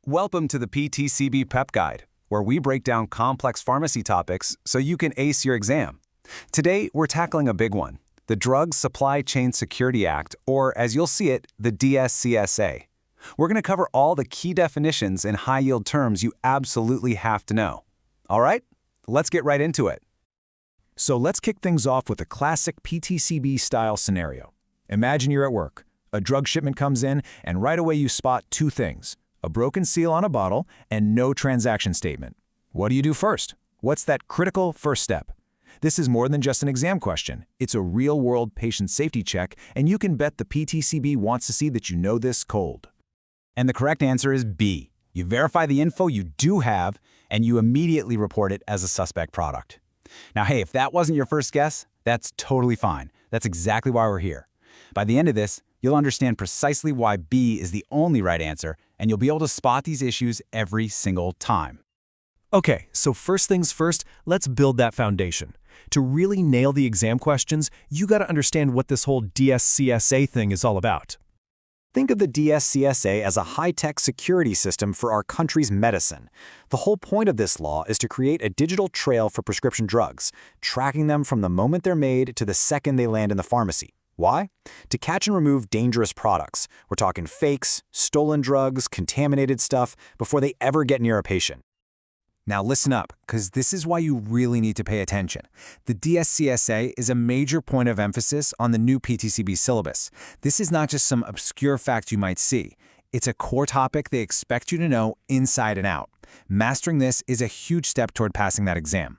Welcome to the PTCB Prep Guide, where we break down complex pharmacy topics so you can ace your exam. Today, we're tackling a big one, the Drug Supply Chain Security Act, or as you'll see it, the DSCSA. We're going to cover all the key definitions and high-yield terms you absolutely have to know. All right, let's get right into it. So let's kick things off with a classic PTCB-style scenario. Imagine you're at work. A drug shipment comes in, and right away you spot two things: a broken seal on a bottle and no transaction statement. What do you do first? What's that critical first step? This is more than just an exam question. It's a real-world patient safety check, and you can bet the PTCB wants to see that you know this cold. And the correct answer is B. You verify the info you do have, and you immediately report it as a suspect product. Now, hey, if that wasn't your first guess, that's totally fine. That's exactly why we're here. By the end of this, you'll understand precisely why B is the only right answer, and you'll be able to spot these issues every single time. Okay, so first things first, let's build that foundation. To really nail the exam questions, you gotta understand what this whole DSCSA thing is all about. Think of the DSCSA as a high-tech security system for our country's medicine. The whole point of this law is to create a digital trail for prescription drugs, tracking them from the moment they're made to the second they land in the pharmacy. Why? To catch and remove dangerous products. We're talking fakes, stolen drugs, contaminated stuff, before they ever get near a patient. Now listen up, because this is why you really need to pay attention. The DSCSA is a major point of emphasis on the new PTCB syllabus. This is not just some obscure fact you might see. It's a core topic they expect you to know inside and out. Mastering this is a huge step toward passing that exam.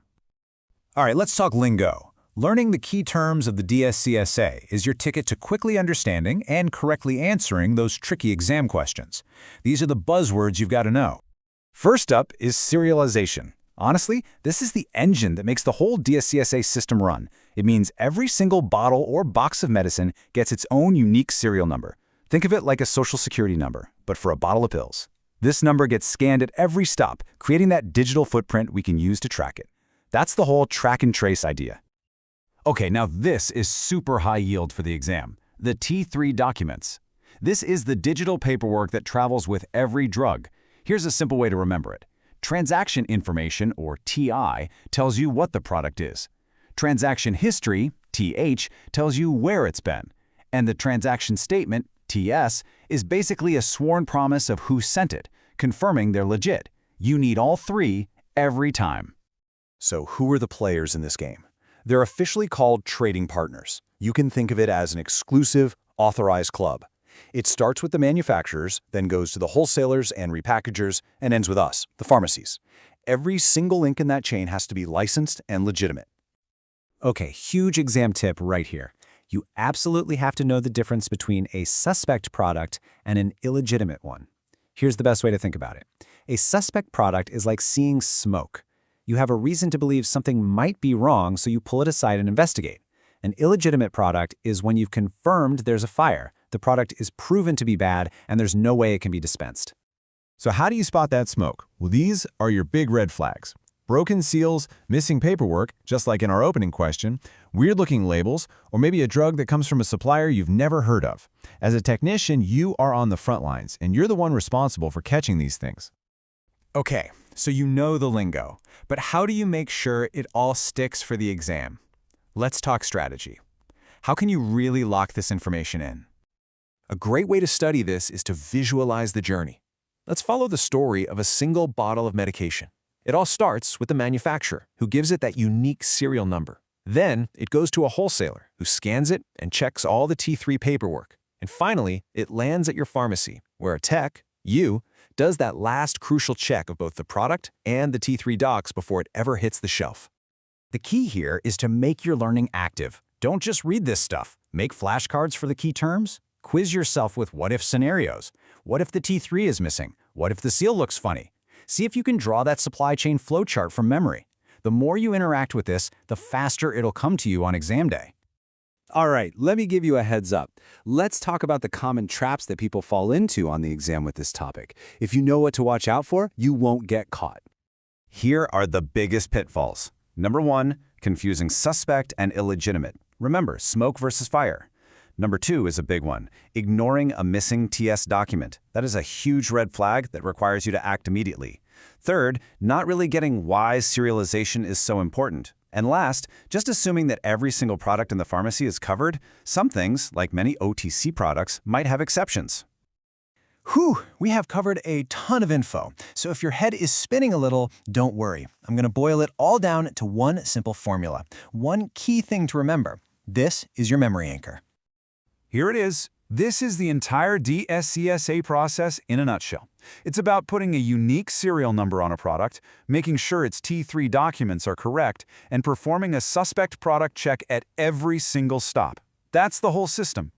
All right, let's talk lingo. Learning the key terms of the DSCSA is your ticket to quickly understanding and correctly answering those tricky exam questions. These are the buzzwords you've got to know. First up is serialization. Honestly, this is the engine that makes the whole DSCSA system run. It means every single bottle or box of medicine gets its own unique serial number. Think of it like a social security number, but for a bottle of pills. This number gets scanned at every stop, creating that digital footprint we can use to track it. That's the whole track and trace idea. Okay, now this is super high yield for the exam. The T3 documents. This is the digital paperwork that travels with every drug. Here's a simple way to remember it. Transaction information, or TI, tells you what the product is. Transaction history, TH, tells you where it's been. And the transaction statement, TS, is basically a sworn promise of who sent it, confirming they're legit. You need all three every time. So who are the players in this game? They're officially called trading partners. You can think of it as an exclusive, authorized club. It starts with the manufacturers, then goes to the wholesalers and repackagers, and ends with us, the pharmacies. Every single link in that chain has to be licensed and legitimate. Okay, huge exam tip right here. You absolutely have to know the difference between a suspect product and an illegitimate one. Here's the best way to think about it. A suspect product is like seeing smoke. You have a reason to believe something might be wrong, so you pull it aside and investigate. An illegitimate product is when you've confirmed there's a fire, the product is proven to be bad, and there's no way it can be dispensed. So how do you spot that smoke? Well, these are your big red flags. Broken seals, missing paperwork, just like in our opening question, weird-looking labels, or maybe a drug that comes from a supplier you've never heard of. As a technician, you are on the front lines, and you're the one responsible for catching these things. Okay, so you know the lingo, but how do you make sure it all sticks for the exam? Let's talk strategy. How can you really lock this information in? A great way to study this is to visualize the journey. Let's follow the story of a single bottle of medication. It all starts with the manufacturer, who gives it that unique serial number. Then it goes to a wholesaler, who scans it and checks all the T3 paperwork. And finally, it lands at your pharmacy, where a tech, you, does that last crucial check of both the product and the T3 docs before it ever hits the shelf. The key here is to make your learning active. Don't just read this stuff. Make flashcards for the key terms. Quiz yourself with what-if scenarios. What if the T3 is missing? What if the seal looks funny? See if you can draw that supply chain flowchart from memory. The more you interact with this, the faster it'll come to you on exam day. All right, let me give you a heads up. Let's talk about the common traps that people fall into on the exam with this topic. If you know what to watch out for, you won't get caught. Here are the biggest pitfalls. Number 1, confusing suspect and illegitimate. Remember, smoke versus fire. Number 2 is a big one, ignoring a missing TS document. That is a huge red flag that requires you to act immediately. Third, not really getting why serialization is so important. And last, just assuming that every single product in the pharmacy is covered. Some things, like many OTC products, might have exceptions. Whew, we have covered a ton of info, so if your head is spinning a little, don't worry. I'm going to boil it all down to one simple formula. One key thing to remember. This is your memory anchor. Here it is. This is the entire DSCSA process in a nutshell. It's about putting a unique serial number on a product, making sure its T3 documents are correct, and performing a suspect product check at every single stop. That's the whole system.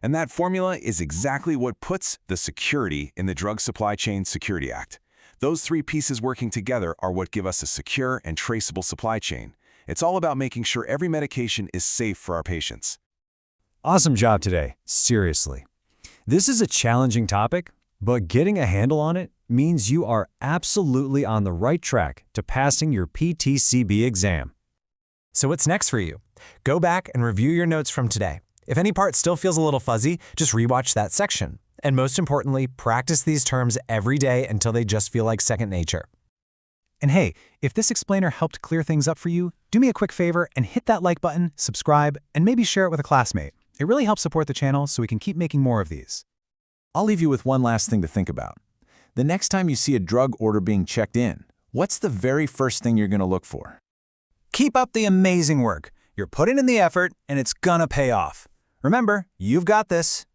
And that formula is exactly what puts the security in the Drug Supply Chain Security Act. Those three pieces working together are what give us a secure and traceable supply chain. It's all about making sure every medication is safe for our patients. Awesome job today, seriously. This is a challenging topic, but getting a handle on it means you are absolutely on the right track to passing your PTCB exam. So what's next for you? Go back and review your notes from today. If any part still feels a little fuzzy, just rewatch that section. And most importantly, practice these terms every day until they just feel like second nature. And hey, if this explainer helped clear things up for you, do me a quick favor and hit that like button, subscribe, and maybe share it with a classmate. It really helps support the channel so we can keep making more of these. I'll leave you with one last thing to think about. The next time you see a drug order being checked in, what's the very first thing you're going to look for? Keep up the amazing work. You're putting in the effort, and it's gonna pay off. Remember, you've got this.